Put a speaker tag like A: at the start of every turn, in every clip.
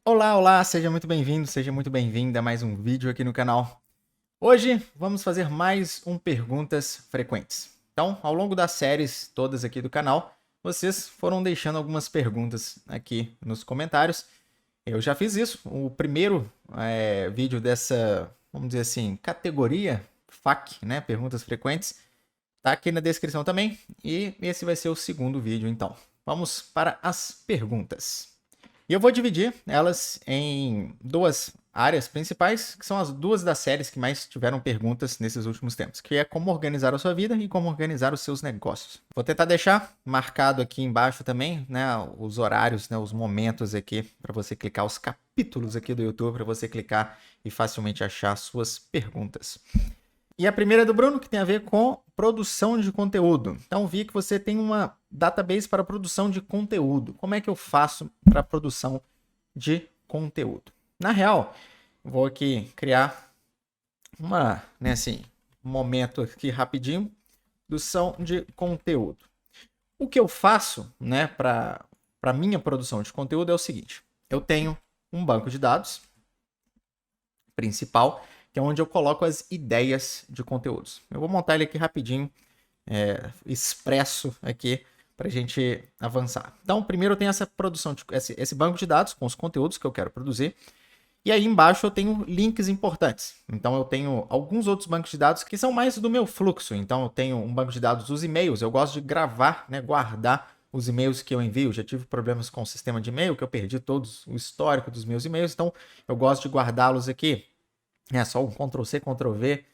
A: Olá, olá, seja muito bem-vindo, seja muito bem-vinda a mais um vídeo aqui no canal. Hoje vamos fazer mais um Perguntas Frequentes. Então, ao longo das séries todas aqui do canal, vocês foram deixando algumas perguntas aqui nos comentários. Eu já fiz isso, o primeiro vídeo dessa, vamos dizer assim, categoria FAQ, né, Perguntas Frequentes, tá aqui na descrição também. E esse vai ser o segundo vídeo, então. Vamos para as perguntas. E eu vou dividir elas em duas áreas principais, que são as duas das séries que mais tiveram perguntas nesses últimos tempos, que é como organizar a sua vida e como organizar os seus negócios. Vou tentar deixar marcado aqui embaixo também, né, os horários, né, os momentos aqui para você clicar, os capítulos aqui do YouTube para você clicar e facilmente achar suas perguntas. E a primeira é do Bruno, que tem a ver com produção de conteúdo. Então, vi que você tem uma database para produção de conteúdo. Como é que eu faço para produção de conteúdo? Na real, vou aqui criar um momento aqui rapidinho, produção de conteúdo. O que eu faço, né, para minha produção de conteúdo é o seguinte: eu tenho um banco de dados principal, que é onde eu coloco as ideias de conteúdos. Eu vou montar ele aqui rapidinho, expresso aqui, para a gente avançar. Então, primeiro eu tenho essa produção, esse banco de dados com os conteúdos que eu quero produzir. E aí embaixo eu tenho links importantes. Então eu tenho alguns outros bancos de dados que são mais do meu fluxo. Então eu tenho um banco de dados dos e-mails. Eu gosto de gravar, né, guardar os e-mails que eu envio. Já tive problemas com o sistema de e-mail, que eu perdi todos o histórico dos meus e-mails. Então eu gosto de guardá-los aqui. É só um Ctrl+C, Ctrl+V,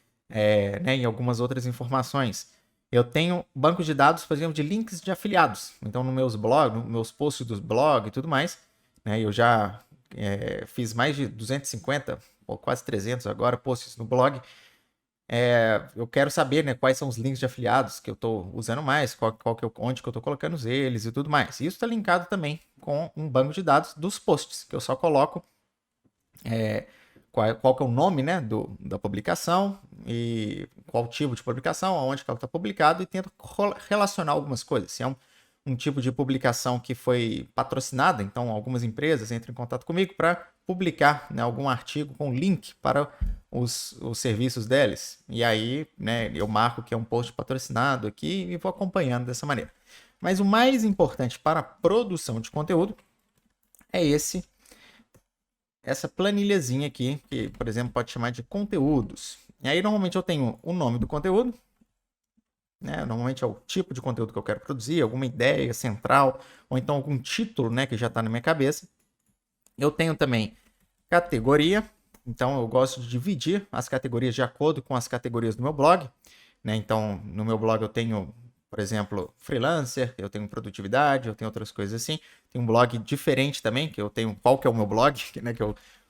A: né, e algumas outras informações. Eu tenho banco de dados, por exemplo, de links de afiliados. Então, nos meus blogs, nos meus posts dos blogs e tudo mais, né, eu já fiz mais de 250, ou quase 300 agora, posts no blog. Eu quero saber, né, quais são os links de afiliados que eu estou usando mais, onde que eu estou colocando eles e tudo mais. Isso está linkado também com um banco de dados dos posts, que eu só coloco qual que é o nome, né, da publicação e qual tipo de publicação, aonde que ela está publicado, e tento relacionar algumas coisas. Se é um tipo de publicação que foi patrocinada, então algumas empresas entram em contato comigo para publicar, né, algum artigo com link para os serviços deles. E aí, né, eu marco que é um post patrocinado aqui e vou acompanhando dessa maneira. Mas o mais importante para a produção de conteúdo é essa planilhazinha aqui, que, por exemplo, pode chamar de conteúdos. E aí, normalmente, eu tenho o nome do conteúdo, né? Normalmente é o tipo de conteúdo que eu quero produzir, alguma ideia central, ou então algum título, né, que já está na minha cabeça. Eu tenho também categoria, então eu gosto de dividir as categorias de acordo com as categorias do meu blog, né? Então, no meu blog eu tenho, por exemplo, freelancer, eu tenho produtividade, eu tenho outras coisas assim. Tem um blog diferente também, que eu tenho qual que é o meu blog, né,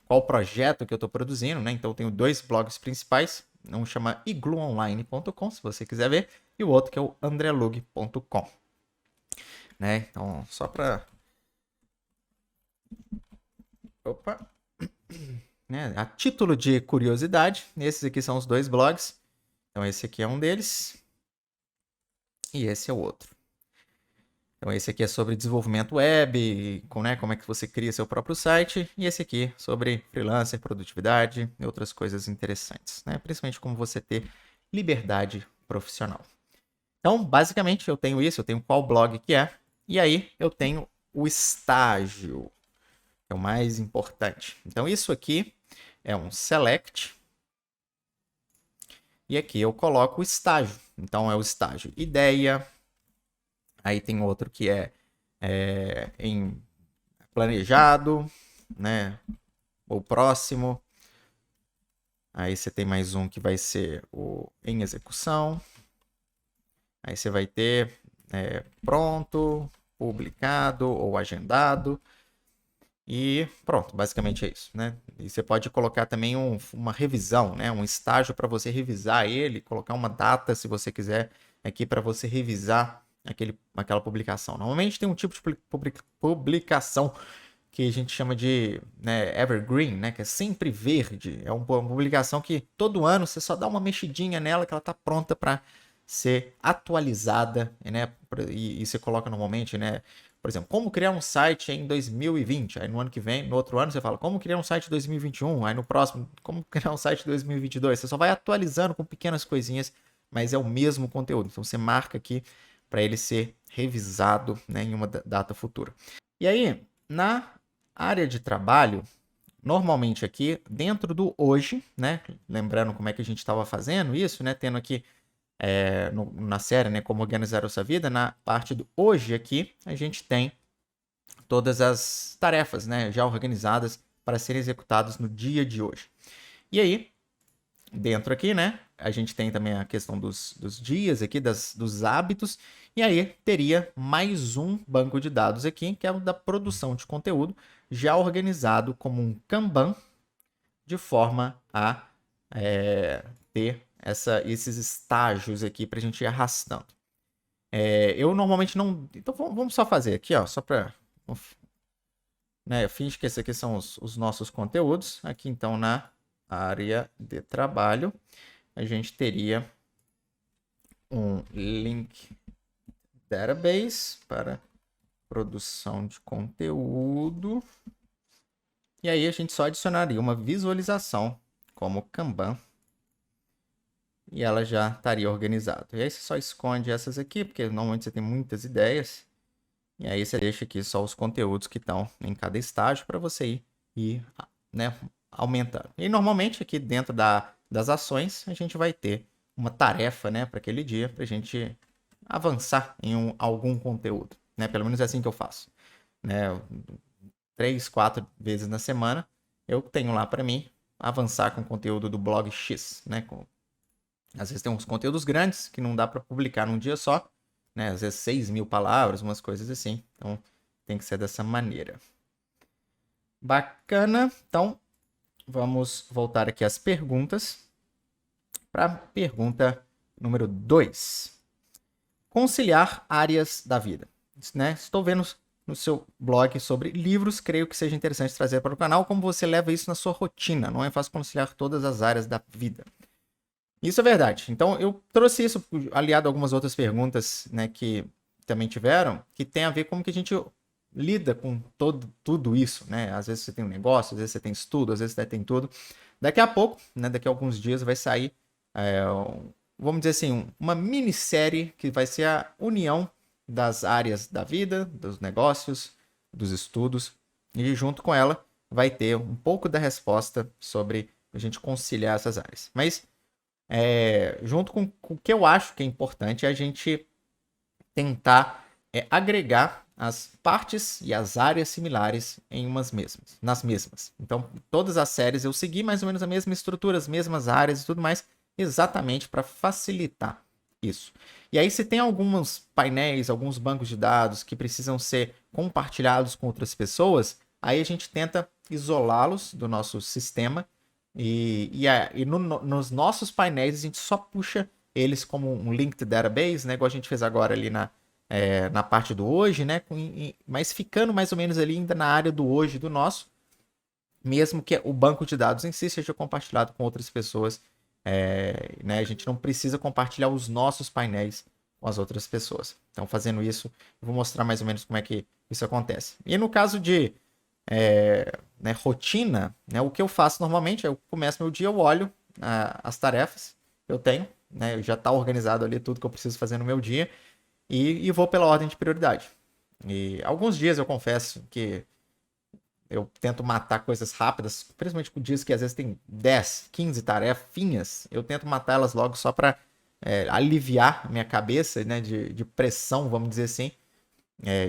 A: qual projeto que eu estou produzindo, né? Então eu tenho dois blogs principais, um chama igluonline.com, se você quiser ver, e o outro que é o andrelug.com, né? Então, só para né, a título de curiosidade, esses aqui são os dois blogs. Então esse aqui é um deles e esse é o outro. Então esse aqui é sobre desenvolvimento web, né, como é que você cria seu próprio site, e esse aqui sobre freelancer, produtividade e outras coisas interessantes, né? Principalmente como você ter liberdade profissional. Então, basicamente, eu tenho isso, eu tenho qual blog que é, e aí eu tenho o estágio, que é o mais importante. Então isso aqui é um select, e aqui eu coloco o estágio. Então é o estágio ideia. Aí tem outro que em planejado, né? O próximo. Aí você tem mais um que vai ser o em execução. Aí você vai ter pronto, publicado ou agendado. E pronto, basicamente é isso, né? E você pode colocar também uma revisão, né? Um estágio para você revisar ele, colocar uma data, se você quiser, aqui para você revisar aquela publicação. Normalmente tem um tipo de publicação que a gente chama de, né, evergreen, né? Que é sempre verde. É uma publicação que todo ano você só dá uma mexidinha nela que ela está pronta para ser atualizada, né? E você coloca normalmente, né, Por exemplo, como criar um site em 2020. Aí no ano que vem, no outro ano, você fala como criar um site em 2021. Aí no próximo, como criar um site em 2022. Você só vai atualizando com pequenas coisinhas, mas é o mesmo conteúdo. Então você marca aqui para ele ser revisado, né, em uma data futura. E aí, na área de trabalho, normalmente aqui dentro do hoje, né, lembrando como é que a gente estava fazendo isso, né, tendo aqui na série, né, como organizar a sua vida, na parte do hoje aqui, a gente tem todas as tarefas, né, já organizadas para serem executadas no dia de hoje. E aí, dentro aqui, né, a gente tem também a questão dos dias aqui, dos hábitos, e aí teria mais um banco de dados aqui, que é o da produção de conteúdo, já organizado como um Kanban, de forma a ter esses estágios aqui para a gente ir arrastando. Eu normalmente não... Então vamos só fazer aqui, ó, só para... Né, finge que esses aqui são os nossos conteúdos. Aqui então na área de trabalho, a gente teria um link database para produção de conteúdo. E aí a gente só adicionaria uma visualização como Kanban e ela já estaria organizada. E aí você só esconde essas aqui, porque normalmente você tem muitas ideias. E aí você deixa aqui só os conteúdos que estão em cada estágio para você ir né, aumentando. E normalmente aqui dentro das ações a gente vai ter uma tarefa, né, para aquele dia, para a gente avançar em algum conteúdo. Né? Pelo menos é assim que eu faço. Né? 3, 4 vezes na semana eu tenho lá para mim avançar com o conteúdo do blog X. Né? Às vezes tem uns conteúdos grandes que não dá para publicar num dia só. Né? Às vezes 6.000 palavras, umas coisas assim. Então tem que ser dessa maneira. Bacana. Então vamos voltar aqui às perguntas. Para a pergunta número 2. Conciliar áreas da vida. Né? Estou vendo no seu blog sobre livros, creio que seja interessante trazer para o canal como você leva isso na sua rotina. Não é fácil conciliar todas as áreas da vida. Isso é verdade. Então, eu trouxe isso aliado a algumas outras perguntas, né, que também tiveram, que tem a ver com como que a gente lida com tudo isso, né? Às vezes você tem um negócio, às vezes você tem estudo, às vezes você tem tudo. Daqui a pouco, né, daqui a alguns dias vai sair, vamos dizer assim, uma minissérie que vai ser a união das áreas da vida, dos negócios, dos estudos, e junto com ela vai ter um pouco da resposta sobre a gente conciliar essas áreas. Mas junto com o que eu acho que é importante é a gente tentar agregar as partes e as áreas similares nas mesmas. Então, todas as séries eu segui mais ou menos a mesma estrutura, as mesmas áreas e tudo mais, exatamente para facilitar isso. E aí, se tem alguns painéis, alguns bancos de dados que precisam ser compartilhados com outras pessoas, aí a gente tenta isolá-los do nosso sistema e nos nossos painéis a gente só puxa eles como um linked database, né? Igual a gente fez agora ali na parte do hoje, né? Mas ficando mais ou menos ali ainda na área do hoje do nosso, mesmo que o banco de dados em si seja compartilhado com outras pessoas. Né? A gente não precisa compartilhar os nossos painéis com as outras pessoas. Então, fazendo isso, eu vou mostrar mais ou menos como é que isso acontece. E no caso de né, rotina, né, o que eu faço normalmente, eu começo meu dia, eu olho as tarefas que eu tenho, né, já está organizado ali tudo que eu preciso fazer no meu dia e vou pela ordem de prioridade. E alguns dias eu confesso que eu tento matar coisas rápidas, principalmente com dias que às vezes tem 10, 15 tarefinhas, eu tento matar elas logo só para aliviar minha cabeça, né, de pressão, vamos dizer assim,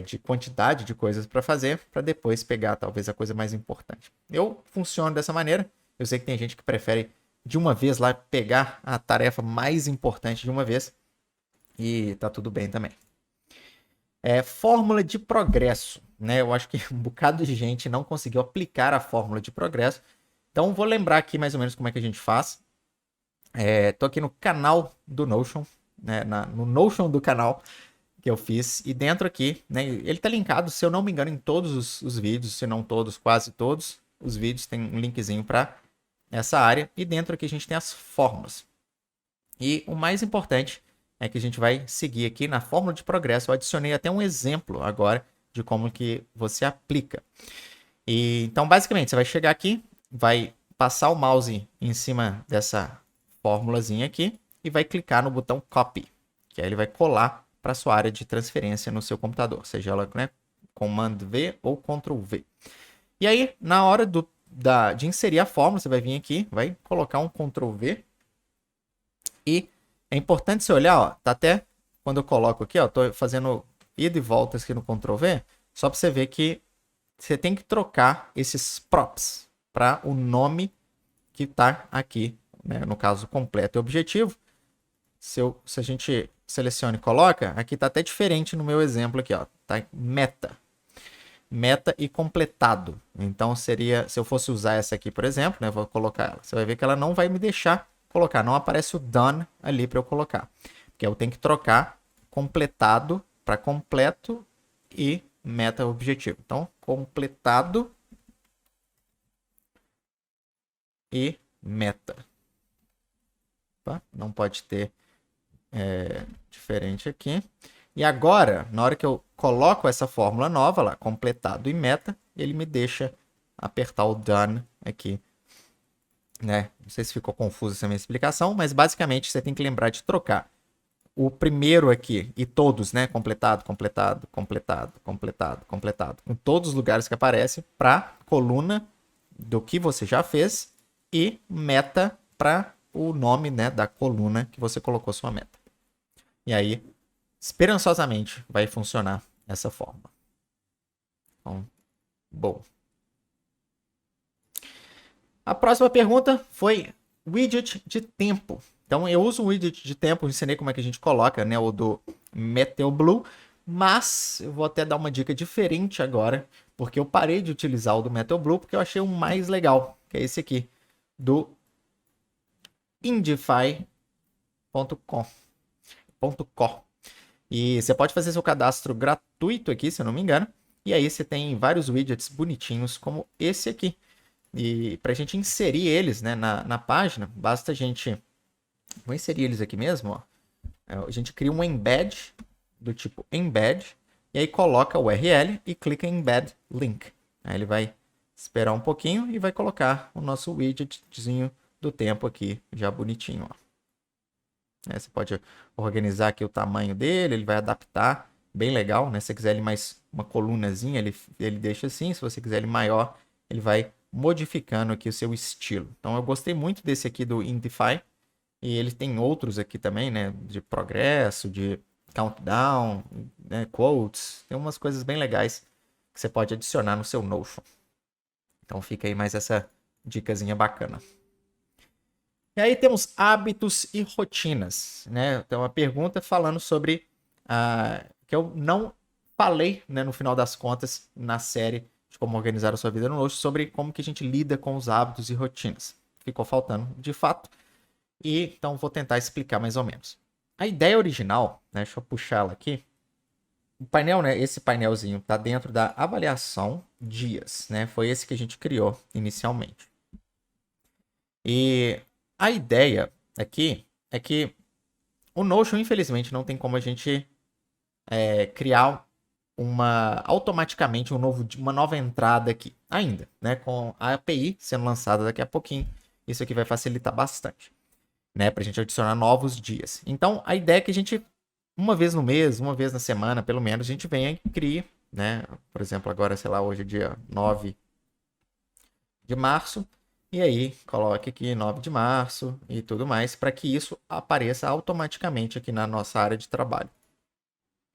A: de quantidade de coisas para fazer, para depois pegar talvez a coisa mais importante. Eu funciono dessa maneira. Eu sei que tem gente que prefere de uma vez lá pegar a tarefa mais importante de uma vez e tá tudo bem também. Fórmula de progresso, né? Eu acho que um bocado de gente não conseguiu aplicar a fórmula de progresso. Então vou lembrar aqui mais ou menos como é que a gente faz. Tô aqui no canal do Notion, né? No Notion do canal que eu fiz. E dentro aqui, né, ele tá linkado, se eu não me engano, em todos os vídeos, se não todos, quase todos os vídeos, tem um linkzinho para essa área. E dentro aqui a gente tem as fórmulas. E o mais importante é que a gente vai seguir aqui na fórmula de progresso. Eu adicionei até um exemplo agora, de como que você aplica. E, então, basicamente, você vai chegar aqui, vai passar o mouse em cima dessa fórmulazinha aqui e vai clicar no botão Copy, que aí ele vai colar para sua área de transferência no seu computador, seja ela, né, Command V ou Ctrl V. E aí, na hora de inserir a fórmula, você vai vir aqui, vai colocar um Ctrl V. E é importante você olhar, ó, tá até quando eu coloco aqui, ó, tô fazendo ida e volta aqui no Ctrl V, só para você ver que você tem que trocar esses props para o nome que tá aqui, né, no caso completo e objetivo. Se a gente seleciona e coloca, aqui tá até diferente no meu exemplo aqui, ó, tá meta e completado. Então seria, se eu fosse usar essa aqui, por exemplo, né, vou colocar ela. Você vai ver que ela não vai me deixar colocar, não aparece o done ali para eu colocar, porque eu tenho que trocar completado para completo e meta objetivo. Então, completado e meta. Tá? Não pode ter diferente aqui. E agora, na hora que eu coloco essa fórmula nova lá, completado e meta, ele me deixa apertar o done aqui. Né? Não sei se ficou confusa essa minha explicação, mas basicamente você tem que lembrar de trocar o primeiro aqui e todos, né? Completado, completado, completado, completado, completado. Em todos os lugares que aparece para coluna do que você já fez e meta para o nome, né, da coluna que você colocou sua meta. E aí, esperançosamente, vai funcionar essa forma. Então, bom. A próxima pergunta foi widget de tempo. Então eu uso o widget de tempo, ensinei como é que a gente coloca, né, o do Meteor Blue, mas eu vou até dar uma dica diferente agora, porque eu parei de utilizar o do Meteor Blue porque eu achei o mais legal, que é esse aqui, do Indify.com. E você pode fazer seu cadastro gratuito aqui, se eu não me engano, e aí você tem vários widgets bonitinhos como esse aqui. E para a gente inserir eles, né, na página, basta a gente... Vou inserir eles aqui mesmo, ó. A gente cria um embed do tipo embed e aí coloca o URL e clica em embed link. Aí ele vai esperar um pouquinho e vai colocar o nosso widgetzinho do tempo aqui já bonitinho, ó. Você pode organizar aqui o tamanho dele, ele vai adaptar, bem legal, né? Se você quiser ele mais uma colunazinha, ele deixa assim. Se você quiser ele maior, ele vai modificando aqui o seu estilo. Então eu gostei muito desse aqui do Indify. E ele tem outros aqui também, né? De progresso, de countdown, né? Quotes. Tem umas coisas bem legais que você pode adicionar no seu Notion. Então fica aí mais essa dicasinha bacana. E aí temos hábitos e rotinas, né? Então uma pergunta falando sobre que eu não falei, né, no final das contas, na série de como organizar a sua vida no Notion, sobre como que a gente lida com os hábitos e rotinas. Ficou faltando, de fato. E então vou tentar explicar mais ou menos. A ideia original, né, deixa eu puxar ela aqui. O painel, né, esse painelzinho está dentro da avaliação dias, né? Foi esse que a gente criou inicialmente. E a ideia aqui é que o Notion, infelizmente, não tem como a gente criar automaticamente uma nova entrada aqui ainda, né? Com a API sendo lançada daqui a pouquinho, isso aqui vai facilitar bastante, né? Para a gente adicionar novos dias. Então, a ideia é que a gente, uma vez no mês, uma vez na semana, pelo menos, a gente venha e crie, né? Por exemplo, agora, sei lá, hoje é dia 9 de março. E aí, coloque aqui 9 de março e tudo mais, para que isso apareça automaticamente aqui na nossa área de trabalho.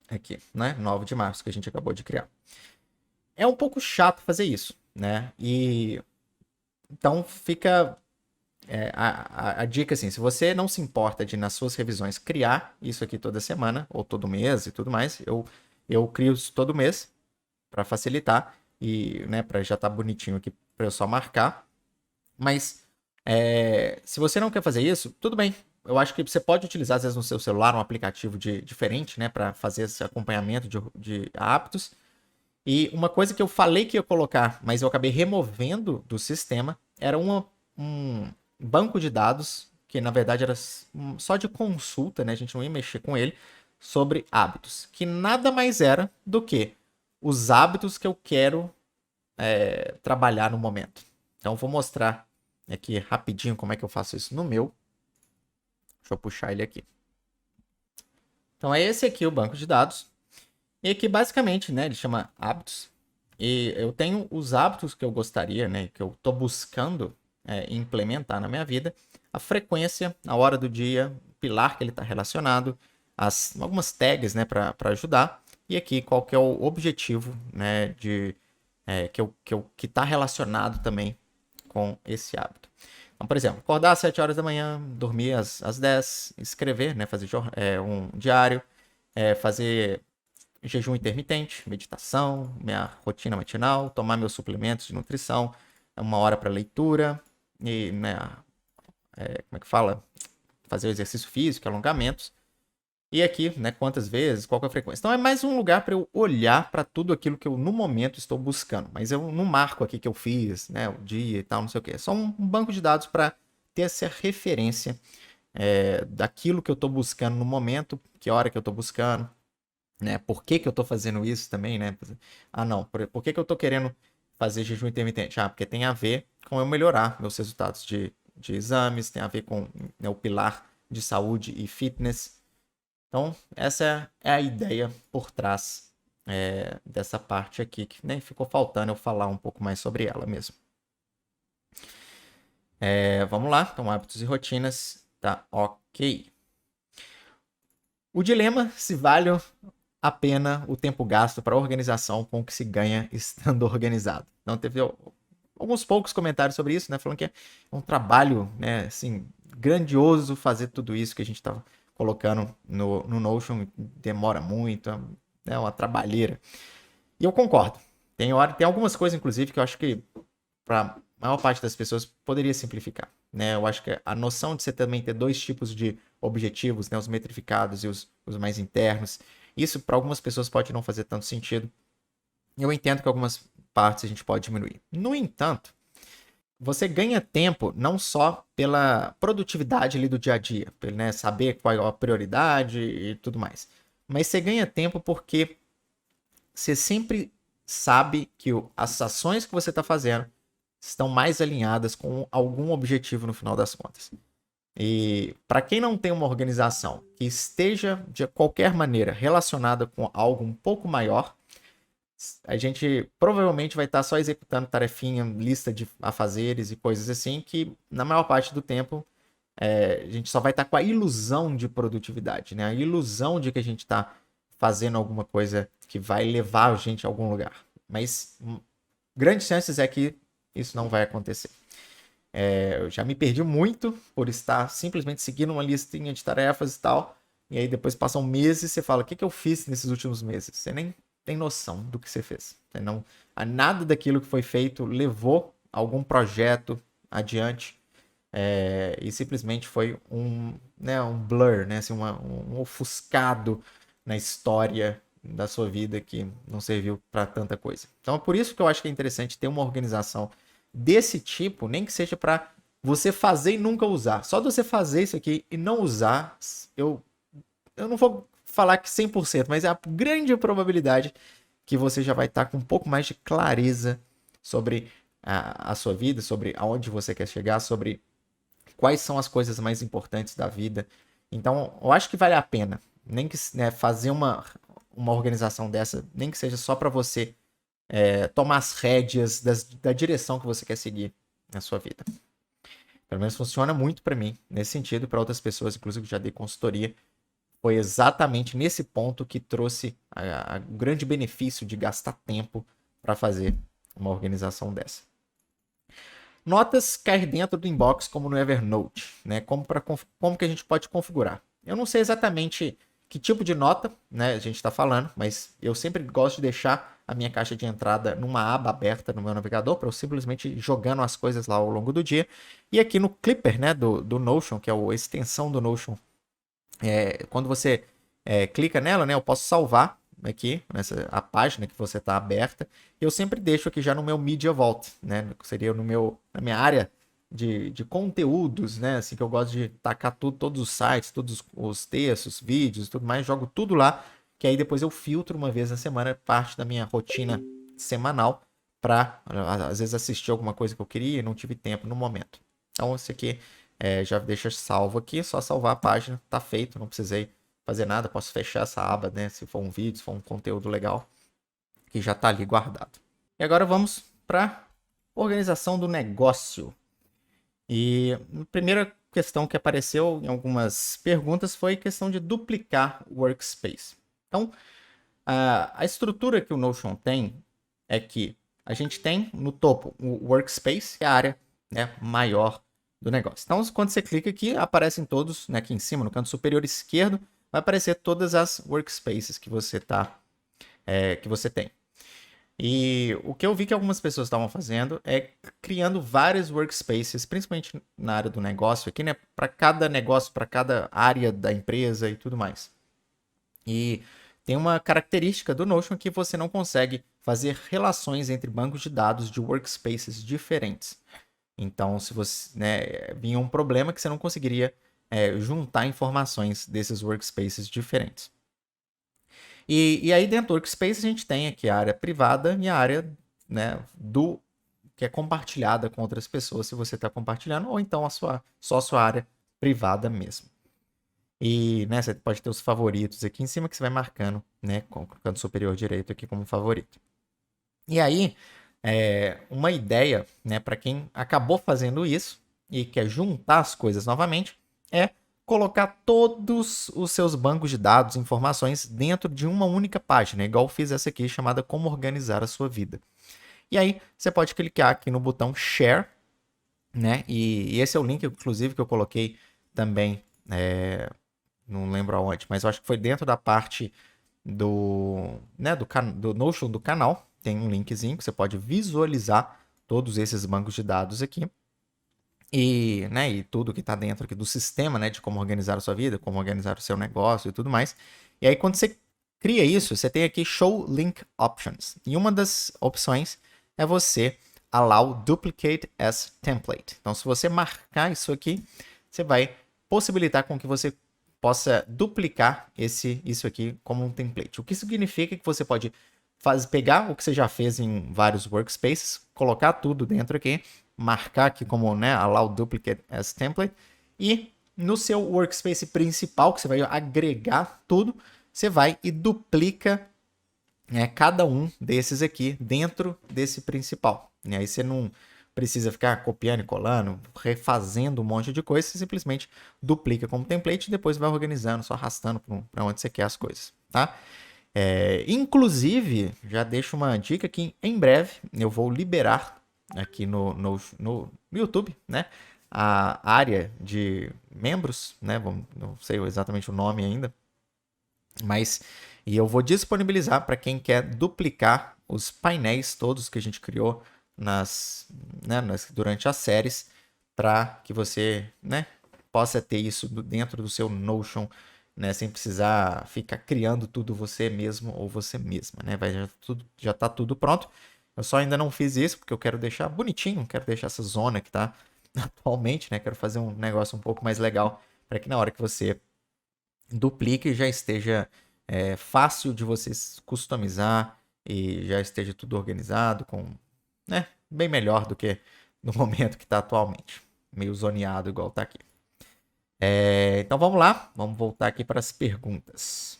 A: Aqui, né? 9 de março, que a gente acabou de criar. É um pouco chato fazer isso, né? E então fica a dica assim, se você não se importa de nas suas revisões criar isso aqui toda semana ou todo mês e tudo mais, eu crio isso todo mês para facilitar e, né, para já estar bonitinho aqui para eu só marcar. Mas se você não quer fazer isso, tudo bem. Eu acho que você pode utilizar, às vezes, no seu celular um aplicativo diferente, né, para fazer esse acompanhamento de hábitos. E uma coisa que eu falei que ia colocar, mas eu acabei removendo do sistema, era um banco de dados, que na verdade era só de consulta, né, a gente não ia mexer com ele, sobre hábitos. Que nada mais era do que os hábitos que eu quero trabalhar no momento. Então, vou mostrar aqui rapidinho como é que eu faço isso no meu. Deixa eu puxar ele aqui. Então, é esse aqui o banco de dados. E aqui, basicamente, né, ele chama hábitos. E eu tenho os hábitos que eu gostaria, né, que eu estou buscando implementar na minha vida. A frequência, a hora do dia, o pilar que ele está relacionado, algumas tags, né, para ajudar. E aqui, qual que é o objetivo, né, que está relacionado também com esse hábito. Então, por exemplo, acordar às 7 horas da manhã, dormir às 10, escrever, né, fazer um diário, fazer jejum intermitente, meditação, minha rotina matinal, tomar meus suplementos de nutrição, 1 hora para leitura, e, né, como é que fala? Fazer o exercício físico, alongamentos. E aqui, né, quantas vezes, qual que é a frequência. Então é mais um lugar para eu olhar para tudo aquilo que eu no momento estou buscando. Mas eu não marco aqui que eu fiz, né, o dia e tal, não sei o quê. É só um banco de dados para ter essa referência daquilo que eu estou buscando no momento, que hora que eu estou buscando, né? Por que eu estou fazendo isso também, né? Ah, não. Por que eu estou querendo fazer jejum intermitente? Ah, porque tem a ver com eu melhorar meus resultados de exames, tem a ver com, né, o pilar de saúde e fitness. Então, essa é a ideia por trás dessa parte aqui, que nem ficou faltando eu falar um pouco mais sobre ela mesmo. Vamos lá, então hábitos e rotinas, tá ok. O dilema, se vale a pena o tempo gasto para organização com o que se ganha estando organizado. Então teve alguns poucos comentários sobre isso, né, falando que é um trabalho, né, assim, grandioso fazer tudo isso que a gente estava colocando no Notion, demora muito, é uma trabalheira. E eu concordo. Tem algumas coisas, inclusive, que eu acho que para a maior parte das pessoas poderia simplificar, né? Eu acho que a noção de você também ter dois tipos de objetivos, né, os metrificados e os mais internos, isso para algumas pessoas pode não fazer tanto sentido. Eu entendo que algumas partes a gente pode diminuir. No entanto, você ganha tempo não só pela produtividade ali do dia a dia, né, saber qual é a prioridade e tudo mais, mas você ganha tempo porque você sempre sabe que as ações que você está fazendo estão mais alinhadas com algum objetivo no final das contas. E para quem não tem uma organização que esteja de qualquer maneira relacionada com algo um pouco maior, a gente provavelmente vai estar só executando tarefinha, lista de afazeres e coisas assim, que na maior parte do tempo a gente só vai estar com a ilusão de produtividade, né? A ilusão de que a gente está fazendo alguma coisa que vai levar a gente a algum lugar. Mas grandes chances é que isso não vai acontecer. Eu já me perdi muito por estar simplesmente seguindo uma listinha de tarefas e tal. E aí depois passam meses e você fala, o que eu fiz nesses últimos meses? Você nem tem noção do que você fez. Você não, nada daquilo que foi feito levou algum projeto adiante. E simplesmente foi né, um blur, né, assim, um ofuscado na história da sua vida que não serviu para tanta coisa. Então é por isso que eu acho que é interessante ter uma organização desse tipo, nem que seja para você fazer e nunca usar. Só de você fazer isso aqui e não usar, eu não vou falar que 100%, mas é a grande probabilidade que você já vai estar com um pouco mais de clareza sobre a sua vida, sobre aonde você quer chegar, sobre quais são as coisas mais importantes da vida. Então, eu acho que vale a pena, nem que, né, fazer uma organização dessa, nem que seja só para você tomar as rédeas da direção que você quer seguir na sua vida. Pelo menos funciona muito para mim, nesse sentido, para outras pessoas, inclusive que já dei consultoria. Foi exatamente nesse ponto que trouxe o grande benefício de gastar tempo para fazer uma organização dessa. Notas cair dentro do inbox como no Evernote, né? Como que a gente pode configurar? Eu não sei exatamente que tipo de nota, né, a gente está falando, mas eu sempre gosto de deixar a minha caixa de entrada numa aba aberta no meu navegador para eu simplesmente ir jogando as coisas lá ao longo do dia. E aqui no Clipper, né, do Notion, que é a extensão do Notion, quando você clica nela, né, eu posso salvar aqui a página que você está aberta. Eu sempre deixo aqui já no meu Media Vault, né, que seria na minha área de conteúdos, né, assim, que eu gosto de tacar todos os sites, todos os textos, vídeos, tudo mais, jogo tudo lá. que aí depois eu filtro uma vez na semana, parte da minha rotina semanal, para às vezes assistir alguma coisa que eu queria e não tive tempo no momento. Então esse aqui já deixa salvo aqui, só salvar a página, tá feito, não precisei fazer nada, posso fechar essa aba, né, se for um vídeo, se for um conteúdo legal, que já tá ali guardado. E agora vamos para organização do negócio. E a primeira questão que apareceu em algumas perguntas foi a questão de duplicar o workspace. Então, a estrutura que o Notion tem é que a gente tem no topo o workspace, que é a área, né, maior do negócio. Então, quando você clica aqui, aparecem todos, né, aqui em cima, no canto superior esquerdo, vai aparecer todas as workspaces que você tem. E o que eu vi que algumas pessoas estavam fazendo é criando vários workspaces, principalmente na área do negócio aqui, né, para cada negócio, para cada área da empresa e tudo mais. E tem uma característica do Notion que você não consegue fazer relações entre bancos de dados de workspaces diferentes. Então, se você, né, vinha um problema que você não conseguiria juntar informações desses workspaces diferentes. E aí dentro do workspace a gente tem aqui a área privada e a área, né, que é compartilhada com outras pessoas se você está compartilhando, ou então só a sua área privada mesmo. E, né, você pode ter os favoritos aqui em cima que você vai marcando, né, com o canto superior direito aqui como favorito. E aí, uma ideia, né, para quem acabou fazendo isso e quer juntar as coisas novamente, é colocar todos os seus bancos de dados, informações dentro de uma única página, igual eu fiz essa aqui chamada Como Organizar a Sua Vida. E aí você pode clicar aqui no botão Share, né? E esse é o link, inclusive, que eu coloquei também, não lembro aonde, mas eu acho que foi dentro da parte do Notion do canal. Tem um linkzinho que você pode visualizar todos esses bancos de dados aqui. E, né, e tudo que está dentro aqui do sistema, né, de como organizar a sua vida, como organizar o seu negócio e tudo mais. E aí, quando você cria isso, você tem aqui Show Link Options. E uma das opções é você Allow Duplicate as Template. Então, se você marcar isso aqui, você vai possibilitar com que você possa duplicar isso aqui como um template. O que significa que você pode pegar o que você já fez em vários workspaces, colocar tudo dentro aqui, marcar aqui como, né, Allow Duplicate as Template, e no seu workspace principal, que você vai agregar tudo, você vai e duplica, né, cada um desses aqui dentro desse principal. E aí você não precisa ficar copiando e colando, refazendo um monte de coisa, você simplesmente duplica como template e depois vai organizando, só arrastando para onde você quer as coisas, tá? Inclusive, já deixo uma dica que em breve eu vou liberar aqui no YouTube, né, a área de membros, né, não sei exatamente o nome ainda, mas e eu vou disponibilizar para quem quer duplicar os painéis todos que a gente criou durante as séries, para que você, né, possa ter isso dentro do seu Notion, né, sem precisar ficar criando tudo você mesmo ou você mesma, né? Já tá tudo pronto. Eu só ainda não fiz isso porque eu quero deixar bonitinho, quero deixar essa zona que tá atualmente, né? Quero fazer um negócio um pouco mais legal para que na hora que você duplique já esteja fácil de você customizar e já esteja tudo organizado né, bem melhor do que no momento que está atualmente, meio zoneado igual tá aqui. Então vamos lá, vamos voltar aqui para as perguntas.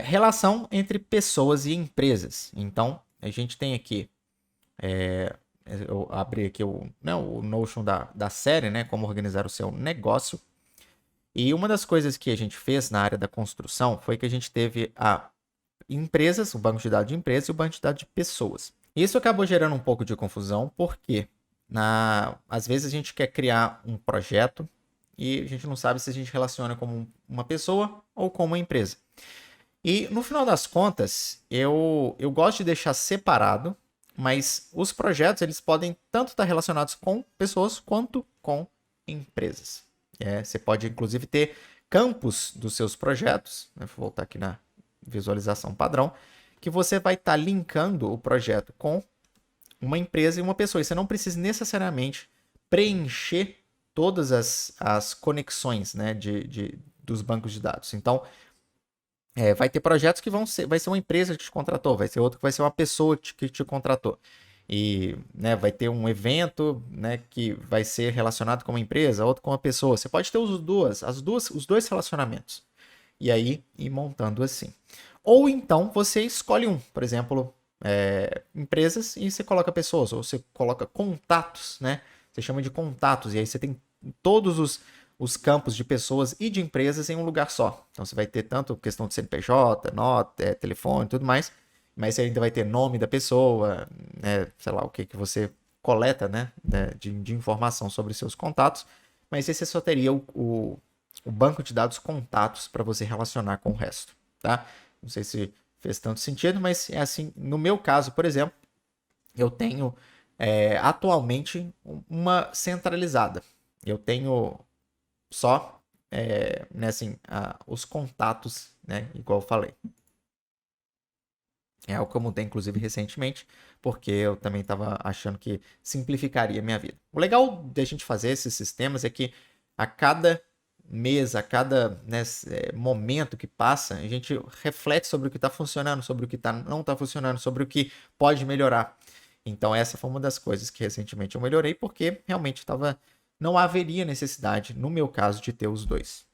A: Relação entre pessoas e empresas. Então a gente tem aqui, eu abri aqui o Notion da série, né, como organizar o seu negócio. E uma das coisas que a gente fez na área da construção foi que a gente teve empresas, o banco de dados de empresas e o banco de dados de pessoas. Isso acabou gerando um pouco de confusão, porque às vezes a gente quer criar um projeto e a gente não sabe se a gente relaciona como uma pessoa ou como uma empresa. E no final das contas, eu gosto de deixar separado, mas os projetos eles podem tanto estar relacionados com pessoas quanto com empresas. Você pode inclusive ter campos dos seus projetos, né? Vou voltar aqui na visualização padrão, que você vai estar linkando o projeto com uma empresa e uma pessoa. E você não precisa necessariamente preencher todas as conexões, né, dos bancos de dados. Então, vai ter projetos que vai ser uma empresa que te contratou, vai ser outro que vai ser uma pessoa que te contratou. E, né, vai ter um evento, né, que vai ser relacionado com uma empresa, outro com uma pessoa. Você pode ter os dois relacionamentos. E aí ir montando assim. Ou então você escolhe um, por exemplo, empresas e você coloca pessoas, ou você coloca contatos, né? Você chama de contatos, e aí você tem todos os campos de pessoas e de empresas em um lugar só. Então você vai ter tanto questão de CNPJ, nota, telefone e tudo mais, mas você ainda vai ter nome da pessoa, né? Sei lá, o que você coleta, né? De informação sobre os seus contatos, mas esse só teria o banco de dados contatos para você relacionar com o resto, tá? Não sei se fez tanto sentido, mas é assim, no meu caso, por exemplo, eu tenho atualmente uma centralizada. Eu tenho só né, assim, os contatos, né, igual eu falei. É algo que eu mudei, inclusive, recentemente, porque eu também estava achando que simplificaria a minha vida. O legal de a gente fazer esses sistemas é que a cada mês, a cada, né, momento que passa, a gente reflete sobre o que está funcionando, sobre o que não está funcionando, sobre o que pode melhorar. Então, essa foi uma das coisas que recentemente eu melhorei, porque realmente não haveria necessidade, no meu caso, de ter os dois.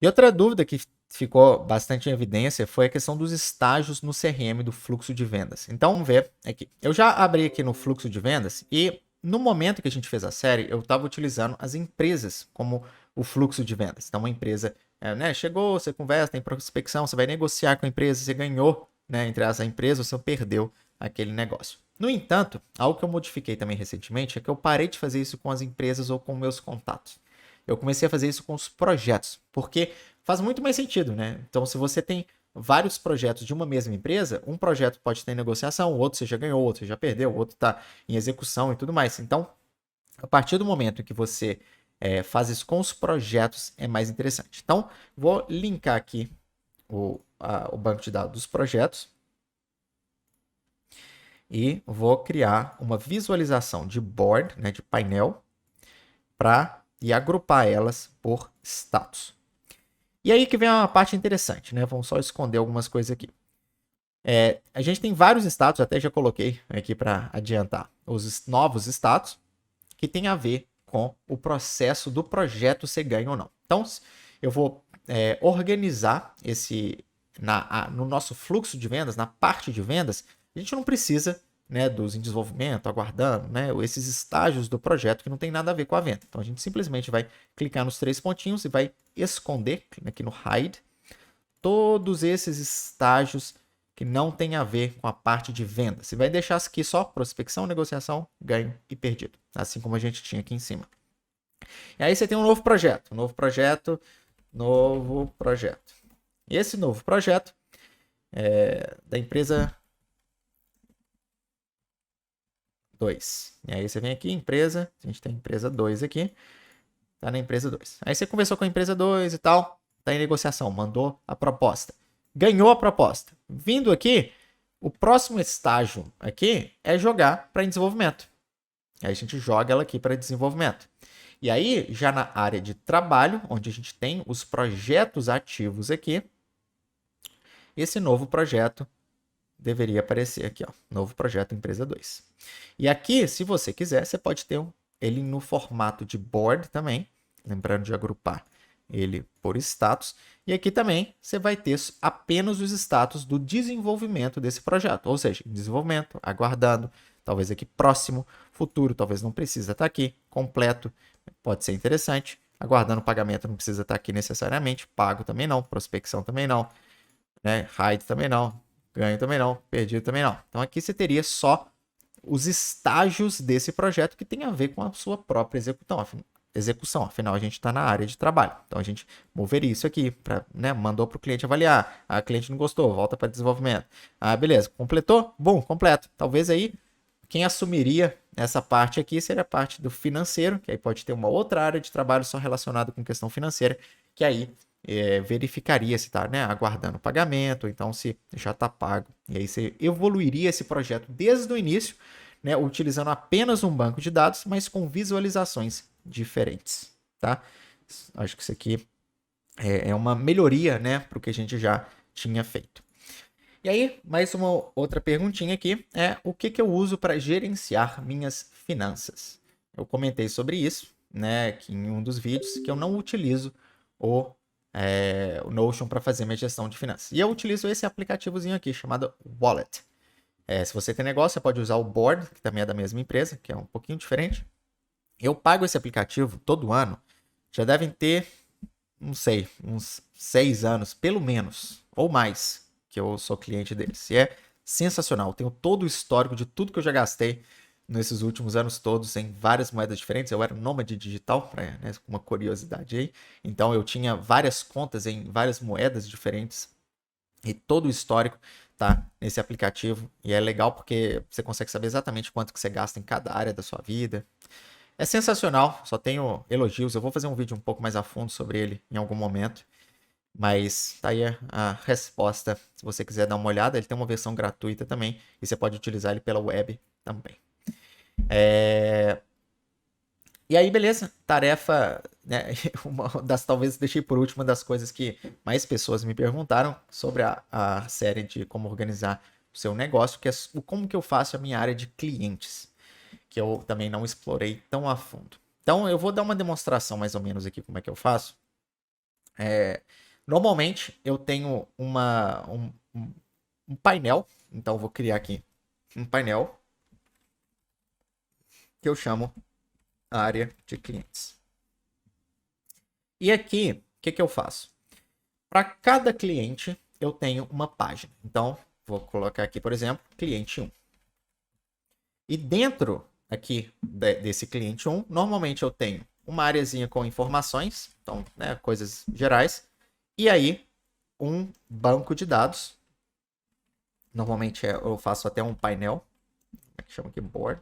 A: E outra dúvida que ficou bastante em evidência foi a questão dos estágios no CRM do fluxo de vendas. Então, vamos ver aqui. Eu já abri aqui no fluxo de vendas e no momento que a gente fez a série, eu estava utilizando as empresas como o fluxo de vendas. Então, uma empresa né, chegou, você conversa, tem prospecção, você vai negociar com a empresa, você ganhou, né, entre a empresa, você perdeu aquele negócio. No entanto, algo que eu modifiquei também recentemente é que eu parei de fazer isso com as empresas ou com meus contatos. Eu comecei a fazer isso com os projetos, porque faz muito mais sentido, né? Então, se você tem vários projetos de uma mesma empresa, um projeto pode estar em negociação, o outro você já ganhou, o outro você já perdeu, o outro está em execução e tudo mais. Então, a partir do momento que você faz isso com os projetos, é mais interessante. Então, vou linkar aqui o banco de dados dos projetos e vou criar uma visualização de board, né, de painel, e agrupar elas por status. E aí que vem uma parte interessante, né? Vamos só esconder algumas coisas aqui. A gente tem vários status, até já coloquei aqui para adiantar, os novos status, que tem a ver com o processo do projeto ser ganho ou não. Então, eu vou organizar no nosso fluxo de vendas, na parte de vendas, a gente não precisa, né, dos em desenvolvimento, aguardando, né, esses estágios do projeto que não tem nada a ver com a venda. Então a gente simplesmente vai clicar nos 3 pontinhos e vai esconder aqui no Hide todos esses estágios que não tem a ver com a parte de venda. Você vai deixar aqui só prospecção, negociação, ganho e perdido, assim como a gente tinha aqui em cima. E aí você tem um novo projeto, novo projeto. E esse novo projeto é da empresa 2. E aí você vem aqui, empresa, a gente tem empresa 2 aqui, tá na empresa 2. Aí você conversou com a empresa 2 e tal, tá em negociação, mandou a proposta. Ganhou a proposta. Vindo aqui, o próximo estágio aqui é jogar para desenvolvimento. Aí a gente joga ela aqui para desenvolvimento. E aí, já na área de trabalho, onde a gente tem os projetos ativos aqui, esse novo projeto deveria aparecer aqui, ó, novo projeto empresa 2. E aqui, se você quiser, você pode ter ele no formato de board também, lembrando de agrupar ele por status. E aqui também você vai ter apenas os status do desenvolvimento desse projeto, ou seja, desenvolvimento, aguardando, talvez aqui próximo, futuro, talvez não precisa estar aqui, completo, pode ser interessante, aguardando pagamento não precisa estar aqui necessariamente, pago também não, prospecção também não, né? Hide também não, ganho também não, perdido também não. Então aqui você teria só os estágios desse projeto que tem a ver com a sua própria execução. Afinal, a gente está na área de trabalho. Então a gente moveria isso aqui, né, mandou para o cliente avaliar. A cliente não gostou, volta para desenvolvimento. Ah, beleza, completou? Bom, completo. Talvez aí quem assumiria essa parte aqui seria a parte do financeiro, que aí pode ter uma outra área de trabalho só relacionada com questão financeira, que aí verificaria se está, né, aguardando o pagamento, então se já está pago. E aí você evoluiria esse projeto desde o início, né, utilizando apenas um banco de dados, mas com visualizações diferentes, tá? Acho que isso aqui é uma melhoria, né, para o que a gente já tinha feito. E aí, mais uma outra perguntinha aqui é o que eu uso para gerenciar minhas finanças? Eu comentei sobre isso, né, que em um dos vídeos, que eu não utilizo o Notion para fazer minha gestão de finanças. E eu utilizo esse aplicativozinho aqui chamado Wallet. Se você tem negócio, você pode usar o Board, que também é da mesma empresa, que é um pouquinho diferente. Eu pago esse aplicativo todo ano. Já devem ter, não sei, uns 6 anos, pelo menos, ou mais, que eu sou cliente deles. E é sensacional. Eu tenho todo o histórico de tudo que eu já gastei nesses últimos anos todos em várias moedas diferentes. Eu era um nômade digital, né, uma curiosidade aí. Então eu tinha várias contas em várias moedas diferentes. E todo o histórico tá nesse aplicativo. E é legal porque você consegue saber exatamente quanto que você gasta em cada área da sua vida. É sensacional, só tenho elogios. Eu vou fazer um vídeo um pouco mais a fundo sobre ele em algum momento. Mas tá aí a resposta. Se você quiser dar uma olhada, ele tem uma versão gratuita também. E você pode utilizar ele pela web também. E aí, beleza. Tarefa, né? Talvez deixei por último, uma das coisas que mais pessoas me perguntaram sobre a série de como organizar o seu negócio, que é como que eu faço a minha área de clientes, que eu também não explorei tão a fundo. Então, eu vou dar uma demonstração mais ou menos aqui como é que eu faço. Normalmente, eu tenho um painel, então eu vou criar aqui um painel que eu chamo área de clientes. E aqui, o que eu faço? Para cada cliente, eu tenho uma página. Então, vou colocar aqui, por exemplo, cliente 1. E dentro aqui desse cliente 1, normalmente eu tenho uma areazinha com informações, então, né, coisas gerais, e aí um banco de dados. Normalmente eu faço até um painel, que chama aqui board.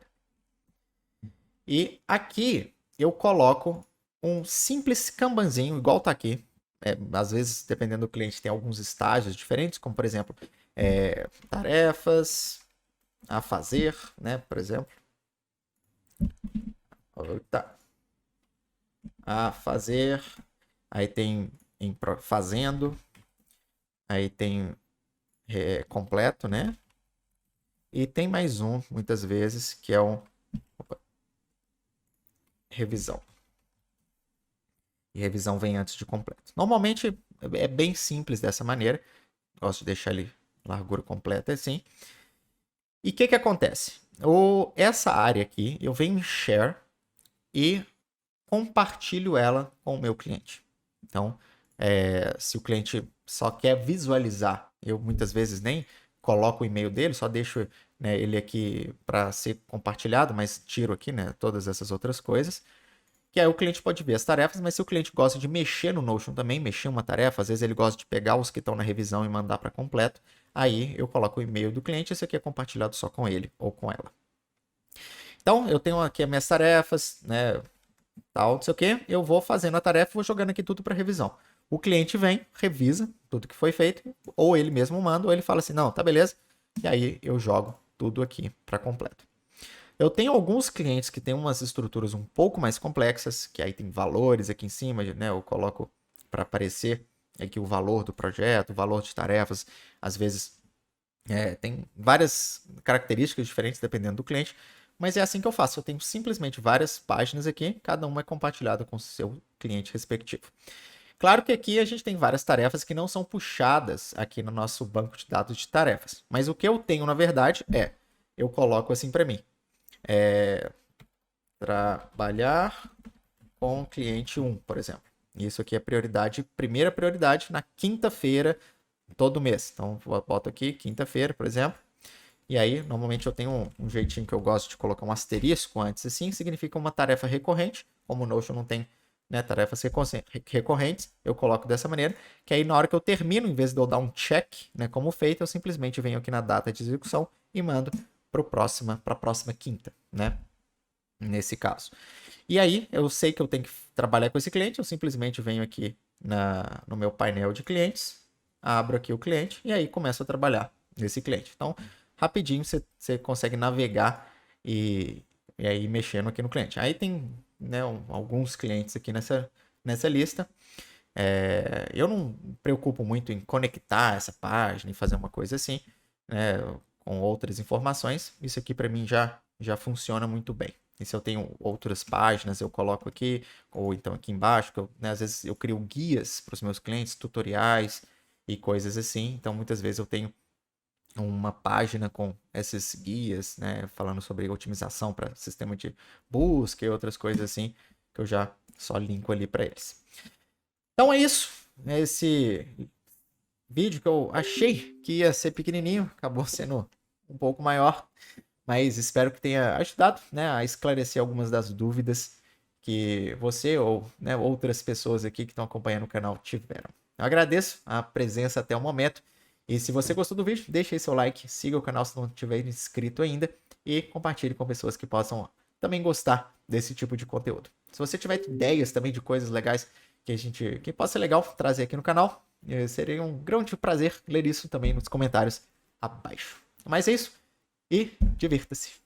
A: E aqui eu coloco um simples Kanbanzinho, igual tá aqui. Às vezes, dependendo do cliente, tem alguns estágios diferentes, como por exemplo, tarefas a fazer, né? Por exemplo. Tá. A fazer. Aí tem fazendo. Aí tem completo, né? E tem mais um, muitas vezes, que é um revisão. E revisão vem antes de completo. Normalmente é bem simples dessa maneira. Gosto de deixar ele largura completa assim. E o que acontece? Essa área aqui, eu venho em Share e compartilho ela com o meu cliente. Então, se o cliente só quer visualizar, eu muitas vezes nem coloco o e-mail dele, só deixo, né, ele aqui para ser compartilhado, mas tiro aqui, né, todas essas outras coisas. Que aí o cliente pode ver as tarefas, mas se o cliente gosta de mexer no Notion também, mexer uma tarefa, às vezes ele gosta de pegar os que estão na revisão e mandar para completo, aí eu coloco o e-mail do cliente, esse aqui é compartilhado só com ele ou com ela. Então, eu tenho aqui as minhas tarefas, né, tal, não sei o que, eu vou fazendo a tarefa, vou jogando aqui tudo para revisão. O cliente vem, revisa tudo que foi feito, ou ele mesmo manda, ou ele fala assim, não, tá beleza, e aí eu jogo tudo aqui para completo. Eu tenho alguns clientes que têm umas estruturas um pouco mais complexas, que aí tem valores aqui em cima, né? Eu coloco para aparecer aqui o valor do projeto, o valor de tarefas. Às vezes tem várias características diferentes dependendo do cliente, mas é assim que eu faço. Eu tenho simplesmente várias páginas aqui, cada uma é compartilhada com o seu cliente respectivo. Claro que aqui a gente tem várias tarefas que não são puxadas aqui no nosso banco de dados de tarefas, mas o que eu tenho na verdade eu coloco assim para mim. Trabalhar com cliente 1, por exemplo. Isso aqui é primeira prioridade na quinta-feira todo mês. Então, eu boto aqui quinta-feira, por exemplo. E aí, normalmente eu tenho um jeitinho que eu gosto de colocar um asterisco antes, assim, significa uma tarefa recorrente. Como o Notion não tem, né, tarefas recorrentes, eu coloco dessa maneira, que aí na hora que eu termino, em vez de eu dar um check, né, como feito, eu simplesmente venho aqui na data de execução e mando para a próxima quinta, né? Nesse caso. E aí, eu sei que eu tenho que trabalhar com esse cliente, eu simplesmente venho aqui no meu painel de clientes, abro aqui o cliente e aí começo a trabalhar nesse cliente. Então, rapidinho você consegue navegar e, e aí mexendo aqui no cliente. Aí tem, né, alguns clientes aqui nessa lista. Eu não me preocupo muito em conectar essa página e fazer uma coisa assim, né, com outras informações. Isso aqui para mim já funciona muito bem. E se eu tenho outras páginas, eu coloco aqui, ou então aqui embaixo, né, às vezes eu crio guias para os meus clientes, tutoriais e coisas assim. Então, muitas vezes eu tenho uma página com esses guias, né, falando sobre otimização para sistema de busca e outras coisas assim, que eu já só linko ali para eles. Então é isso. Esse vídeo que eu achei que ia ser pequenininho, acabou sendo um pouco maior, mas espero que tenha ajudado, né, a esclarecer algumas das dúvidas que você ou, né, outras pessoas aqui que estão acompanhando o canal tiveram. Eu agradeço a presença até o momento. E se você gostou do vídeo, deixe aí seu like, siga o canal se não tiver inscrito ainda e compartilhe com pessoas que possam também gostar desse tipo de conteúdo. Se você tiver ideias também de coisas legais que possa ser legal trazer aqui no canal, seria um grande prazer ler isso também nos comentários abaixo. Mas é isso e divirta-se.